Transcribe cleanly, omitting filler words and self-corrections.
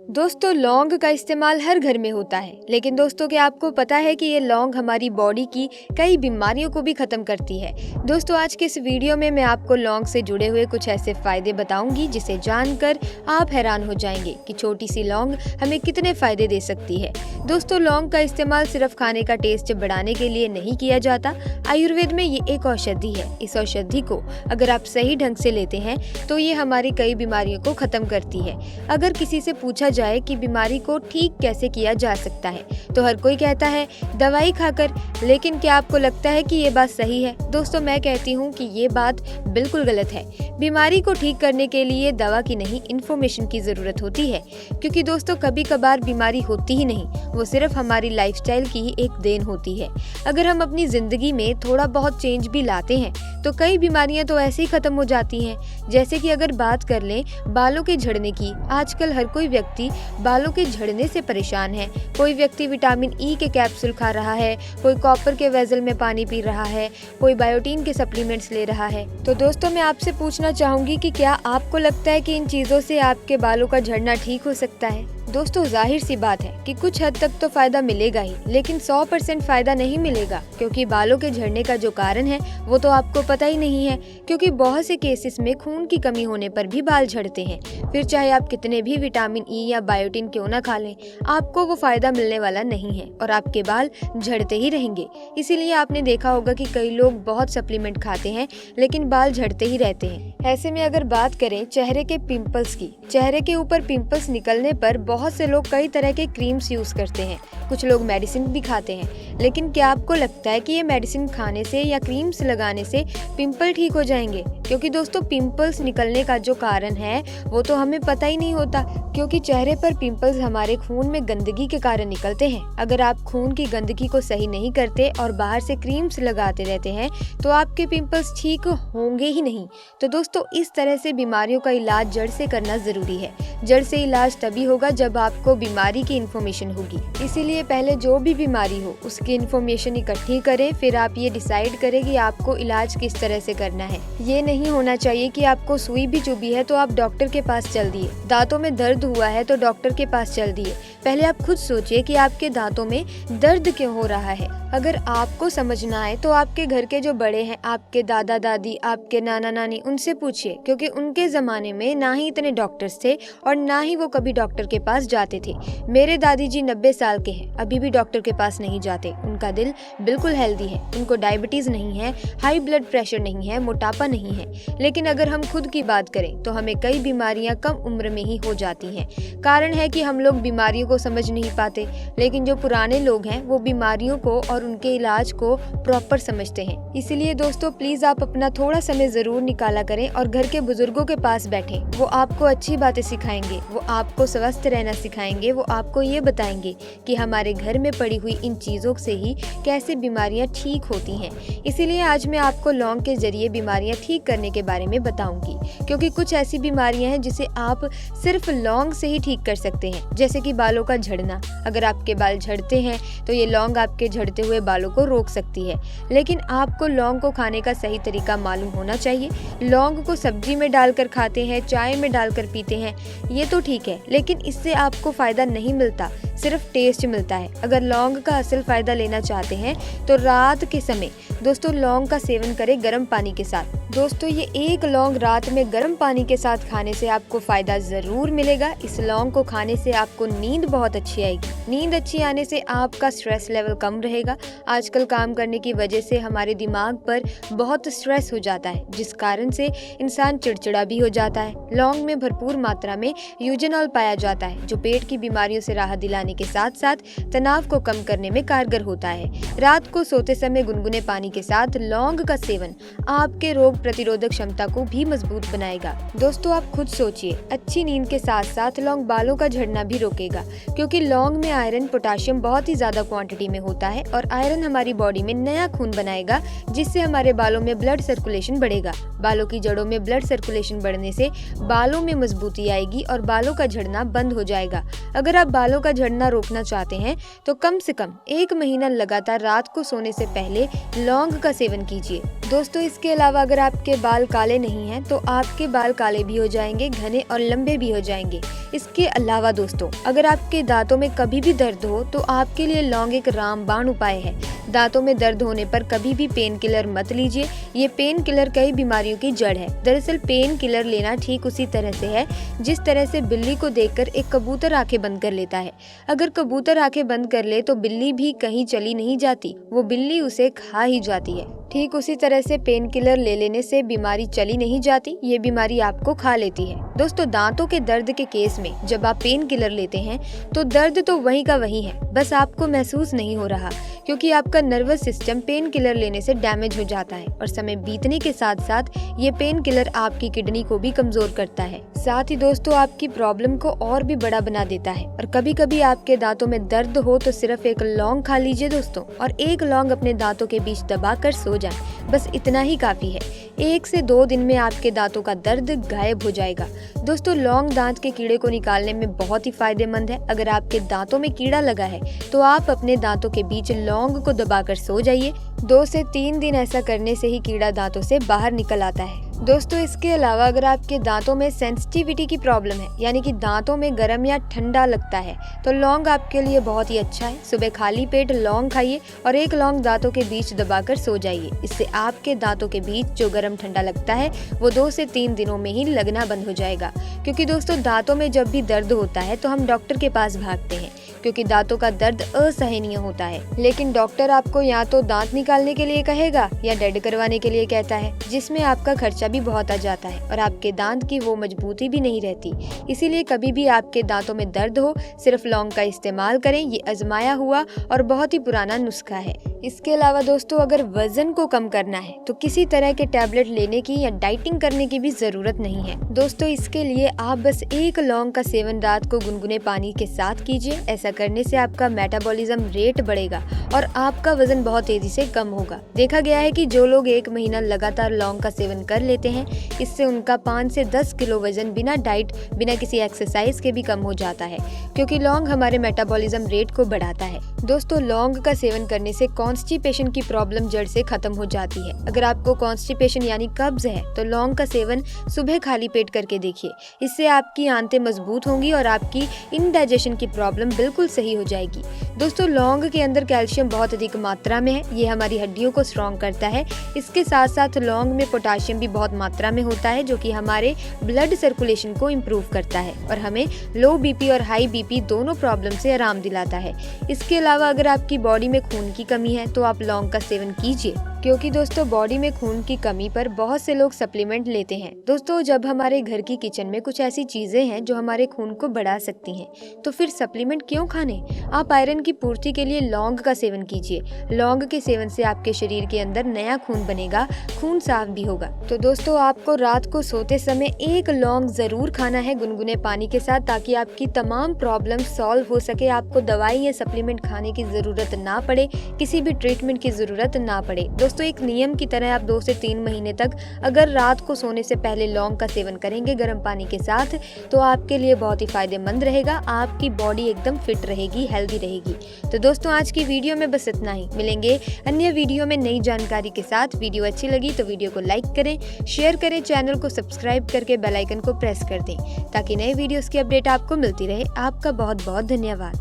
दोस्तों लौंग का इस्तेमाल हर घर में होता है, लेकिन दोस्तों क्या आपको पता है कि ये लौंग हमारी बॉडी की कई बीमारियों को भी खत्म करती है। दोस्तों आज के इस वीडियो में मैं आपको लौंग से जुड़े हुए कुछ ऐसे फायदे बताऊंगी जिसे जानकर आप हैरान हो जाएंगे कि छोटी सी लौंग हमें कितने फायदे दे सकती है। दोस्तों लौंग का इस्तेमाल सिर्फ खाने का टेस्ट बढ़ाने के लिए नहीं किया जाता। आयुर्वेद में ये एक औषधि है। इस औषधि को अगर आप सही ढंग से लेते हैं तो ये हमारी कई बीमारियों को खत्म करती है। अगर किसी से पूछा जाए कि बीमारी को ठीक कैसे किया जा सकता है तो हर कोई कहता है दवाई खाकर, लेकिन क्या आपको लगता है कि ये बात सही है? दोस्तों मैं कहती हूँ कि ये बात बिल्कुल गलत है। बीमारी को ठीक करने के लिए दवा की नहीं, इन्फॉर्मेशन की जरूरत होती है, क्योंकि दोस्तों कभी कभार बीमारी होती ही नहीं, वो सिर्फ हमारी लाइफस्टाइल की ही एक देन होती है। अगर हम अपनी जिंदगी में थोड़ा बहुत चेंज भी लाते हैं तो कई बीमारियां तो ऐसे ही खत्म हो जाती हैं। जैसे कि अगर बात कर लें बालों के झड़ने की, आजकल हर कोई व्यक्ति बालों के झड़ने से परेशान है। कोई व्यक्ति विटामिन ई के कैप्सूल खा रहा है, कोई कॉपर के वेजल में पानी पी रहा है, कोई बायोटीन के सप्लीमेंट्स ले रहा है। तो दोस्तों मैं आपसे पूछना चाहूंगी कि क्या आपको लगता है कि इन चीजों से आपके बालों का झड़ना ठीक हो सकता है? दोस्तों जाहिर सी बात है कि कुछ हद तक तो फायदा मिलेगा ही, लेकिन 100% फायदा नहीं मिलेगा, क्योंकि बालों के झड़ने का जो कारण है वो तो आपको पता ही नहीं है। क्योंकि बहुत से केसेस में खून की कमी होने पर भी बाल झड़ते हैं। फिर चाहे आप कितने भी विटामिन ई या बायोटीन क्यों ना खा लें, आपको वो फायदा मिलने वाला नहीं है और आपके बाल झड़ते ही रहेंगे। इसीलिए आपने देखा होगा कि कई लोग बहुत सप्लीमेंट खाते हैं लेकिन बाल झड़ते ही रहते हैं। ऐसे में अगर बात करें चेहरे के पिंपल्स की, चेहरे के ऊपर पिंपल्स निकलने पर बहुत से लोग कई तरह के क्रीम्स यूज करते हैं, कुछ लोग मेडिसिन भी खाते हैं। लेकिन क्या आपको लगता है कि ये मेडिसिन खाने से या क्रीम्स लगाने से पिंपल ठीक हो जाएंगे? क्योंकि दोस्तों पिंपल्स निकलने का जो कारण है वो तो हमें पता ही नहीं होता, क्योंकि चेहरे पर पिंपल्स हमारे खून में गंदगी के कारण निकलते हैं। अगर आप खून की गंदगी को सही नहीं करते और बाहर से क्रीम्स लगाते रहते हैं तो आपके पिंपल्स ठीक होंगे ही नहीं। तो दोस्तों इस तरह से बीमारियों का इलाज जड़ से करना जरूरी है। जड़ से इलाज तभी होगा जब आपको बीमारी की इन्फॉर्मेशन होगी। इसीलिए पहले जो भी बीमारी हो उसकी इन्फॉर्मेशन इकट्ठी करें, फिर आप ये डिसाइड करें कि आपको इलाज किस तरह से करना है। ये नहीं होना चाहिए कि आपको सुई भी चुभी है तो आप डॉक्टर के पास चल दिए, दांतों में दर्द हुआ है तो डॉक्टर के पास चल दिए। पहले आप खुद सोचिए कि आपके दांतों में दर्द क्यों हो रहा है। अगर आपको समझना है तो आपके घर के जो बड़े हैं, आपके दादा दादी, आपके नाना नानी, उनसे पूछिए, क्योंकि उनके जमाने में ना ही इतने डॉक्टर्स थे और ना ही वो कभी डॉक्टर के पास जाते थे। मेरे दादी जी 90 साल के हैं, अभी भी डॉक्टर के पास नहीं जाते। उनका दिल बिल्कुल हेल्दी है, उनको डायबिटीज नहीं है, हाई ब्लड प्रेशर नहीं है, मोटापा नहीं है। लेकिन अगर हम खुद की बात करें तो हमें कई बीमारियां कम उम्र में ही हो जाती हैं। कारण है कि हम लोग बीमारियों को समझ नहीं पाते, लेकिन जो पुराने लोग हैं वो बीमारियों को और उनके इलाज को प्रॉपर समझते हैं। इसीलिए दोस्तों प्लीज आप अपना थोड़ा समय जरूर निकाला करें और घर के बुजुर्गों के पास बैठें। वो आपको अच्छी बातें सिखाएंगे, वो आपको स्वस्थ रहना सिखाएंगे, वो आपको ये बताएंगे कि हमारे घर में पड़ी हुई इन चीजों से ही कैसे बीमारियां ठीक होती हैं। इसीलिए आज मैं आपको लौंग के जरिए बीमारियां ठीक करने के बारे में बताऊंगी, क्योंकि कुछ ऐसी बीमारियां हैं जिसे आप सिर्फ लौंग से ही ठीक कर सकते हैं। जैसे कि बालों का झड़ना, अगर आपके बाल झड़ते हैं तो ये लौंग आपके झड़ते हुए बालों को रोक सकती है। लेकिन आपको लौंग को खाने का सही तरीका मालूम होना चाहिए। लौंग को सब्जी में डालकर खाते हैं, चाय में डालकर पीते हैं, ये तो ठीक है, लेकिन इससे आपको फायदा नहीं मिलता, सिर्फ टेस्ट मिलता है। अगर लौंग का असल फायदा लेना चाहते हैं तो रात के समय दोस्तों लौंग का सेवन करें गर्म पानी के साथ। दोस्तों ये एक लौंग रात में गर्म पानी के साथ खाने से आपको फायदा जरूर मिलेगा। इस लौंग को खाने से आपको नींद बहुत अच्छी आएगी। नींद अच्छी आने से आपका स्ट्रेस लेवल कम रहेगा। आजकल काम करने की वजह से हमारे दिमाग पर बहुत स्ट्रेस हो जाता है, जिस कारण से इंसान चिड़चिड़ा भी हो जाता है। लौंग में भरपूर मात्रा में यूजेनॉल पाया जाता है, जो पेट की बीमारियों से राहत दिलाने के साथ साथ तनाव को कम करने में कारगर होता है। रात को सोते समय गुनगुने पानी के साथ लौंग का सेवन आपके रोग प्रतिरोधक क्षमता को भी मजबूत बनाएगा। दोस्तों आप खुद सोचिए, अच्छी नींद के साथ साथ लौंग बालों का झड़ना भी रोकेगा, क्योंकि लौंग में आयरन, पोटाशियम बहुत ही ज्यादा क्वांटिटी में होता है और आयरन हमारी बॉडी में नया खून बनाएगा, जिससे हमारे बालों में ब्लड सर्कुलेशन बढ़ेगा। बालों की जड़ों में ब्लड सर्कुलेशन बढ़ने से बालों में मजबूती आएगी और बालों का झड़ना बंद हो जाएगा। अगर आप बालों का झड़ना रोकना चाहते हैं तो कम से कम 1 महीना लगातार रात को सोने से पहले लौंग का सेवन कीजिए। दोस्तों इसके अलावा अगर आपके बाल काले नहीं हैं तो आपके बाल काले भी हो जाएंगे, घने और लंबे भी हो जाएंगे। इसके अलावा दोस्तों अगर आपके दांतों में कभी भी दर्द हो तो आपके लिए लौंग एक रामबाण उपाय है। दांतों में दर्द होने पर कभी भी पेन किलर मत लीजिए, ये पेन किलर कई बीमारियों की जड़ है। दरअसल पेन किलर लेना ठीक उसी तरह से है जिस तरह से बिल्ली को देखकर एक कबूतर आंखें बंद कर लेता है। अगर कबूतर आंखें बंद कर ले तो बिल्ली भी कहीं चली नहीं जाती, वो बिल्ली उसे खा ही जाती है। ठीक उसी तरह से पेन किलर ले लेने से बीमारी चली नहीं जाती, ये बीमारी आपको खा लेती है। दोस्तों दांतों के दर्द के केस में जब आप पेन किलर लेते हैं तो दर्द तो वही का वही है, बस आपको महसूस नहीं हो रहा क्योंकि आपका नर्वस सिस्टम पेन किलर लेने से डैमेज हो जाता है और समय बीतने के साथ साथ ये पेन किलर आपकी किडनी को भी कमजोर करता है। साथ ही दोस्तों आपकी प्रॉब्लम को और भी बड़ा बना देता है। और कभी कभी आपके दांतों में दर्द हो तो सिर्फ एक लौंग खा लीजिए दोस्तों, और एक लौंग अपने दांतों के बीच दबा कर सो जाएं। बस इतना ही काफी है। 1 से 2 दिन में आपके दांतों का दर्द गायब हो जाएगा। दोस्तों लौंग दांत के कीड़े को निकालने में बहुत ही फायदेमंद है। अगर आपके दांतों में कीड़ा लगा है तो आप अपने दांतों के बीच लौंग को दबाकर सो जाइए। 2 से 3 दिन ऐसा करने से ही कीड़ा दांतों से बाहर निकल आता है। दोस्तों इसके अलावा अगर आपके दांतों में सेंसिटिविटी की प्रॉब्लम है, यानी कि दांतों में गर्म या ठंडा लगता है, तो लौंग आपके लिए बहुत ही अच्छा है। सुबह खाली पेट लौंग खाइए और एक लौंग दांतों के बीच दबाकर सो जाइए। इससे आपके दांतों के बीच जो गर्म ठंडा लगता है वो 2 से 3 दिनों में ही लगना बंद हो जाएगा। क्योंकि दोस्तों दांतों में जब भी दर्द होता है तो हम डॉक्टर के पास भागते हैं क्योंकि दांतों का दर्द असहनीय होता है, लेकिन डॉक्टर आपको या तो दांत निकालने के लिए कहेगा या डेड करवाने के लिए कहता है, जिसमें आपका खर्चा भी बहुत आ जाता है और आपके दांत की वो मजबूती भी नहीं रहती। इसीलिए कभी भी आपके दांतों में दर्द हो सिर्फ लौंग का इस्तेमाल करें, ये आजमाया हुआ और बहुत ही पुराना नुस्खा है। इसके अलावा दोस्तों अगर वजन को कम करना है तो किसी तरह के टैबलेट लेने की या डाइटिंग करने की भी जरूरत नहीं है। दोस्तों इसके लिए आप बस एक लौंग का सेवन रात को गुनगुने पानी के साथ कीजिए। ऐसा करने से आपका मेटाबॉलिज्म रेट बढ़ेगा और आपका वजन बहुत तेजी से कम होगा। देखा गया है कि जो लोग 1 महीना लगातार लौंग का सेवन कर लेते हैं, इससे उनका 5 से 10 किलो वजन बिना डाइट बिना किसी एक्सरसाइज के भी कम हो जाता है, क्योंकि लौंग हमारे मेटाबॉलिज्म रेट को बढ़ाता है। दोस्तों लौंग का सेवन करने से कॉन्स्टिपेशन की प्रॉब्लम जड़ से खत्म हो जाती है। अगर आपको कॉन्स्टिपेशन यानी कब्ज है तो लौंग का सेवन सुबह खाली पेट करके देखिए। इससे आपकी आंतें मजबूत होंगी और आपकी इंडाइजेशन की प्रॉब्लम बिल्कुल सही हो जाएगी। दोस्तों लौंग के अंदर कैल्शियम बहुत अधिक मात्रा में है, ये हमारी हड्डियों को स्ट्रॉन्ग करता है। इसके साथ साथ लौंग में पोटाशियम भी बहुत मात्रा में होता है, जो कि हमारे ब्लड सर्कुलेशन को इम्प्रूव करता है और हमें लो बीपी और हाई बीपी दोनों प्रॉब्लम से आराम दिलाता है। इसके अलावा अगर आपकी बॉडी में खून की कमी है तो आप लौंग का सेवन कीजिए, क्योंकि दोस्तों बॉडी में खून की कमी पर बहुत से लोग सप्लीमेंट लेते हैं। दोस्तों जब हमारे घर की किचन में कुछ ऐसी चीजें हैं जो हमारे खून को बढ़ा सकती हैं, तो फिर सप्लीमेंट क्यों खाने। आप आयरन की पूर्ति के लिए लौंग का सेवन कीजिए। लौंग के सेवन से आपके शरीर के अंदर नया खून बनेगा, खून साफ भी होगा। तो दोस्तों आपको रात को सोते समय एक लौंग जरूर खाना है गुनगुने पानी के साथ, ताकि आपकी तमाम प्रॉब्लम सॉल्व हो सके। आपको दवाई या सप्लीमेंट खाने की जरूरत ना पड़े, किसी भी ट्रीटमेंट की जरूरत ना पड़े। दोस्तों एक नियम की तरह आप 2 से 3 महीने तक अगर रात को सोने से पहले लौंग का सेवन करेंगे गर्म पानी के साथ, तो आपके लिए बहुत ही फायदेमंद रहेगा। आपकी बॉडी एकदम फिट रहेगी, हेल्दी रहेगी। तो दोस्तों आज की वीडियो में बस इतना ही। मिलेंगे अन्य वीडियो में नई जानकारी के साथ। वीडियो अच्छी लगी तो वीडियो को लाइक करें, शेयर करें, चैनल को सब्सक्राइब करके बेल आइकन को प्रेस कर दें ताकि नए वीडियोस की अपडेट आपको मिलती रहे। आपका बहुत बहुत धन्यवाद।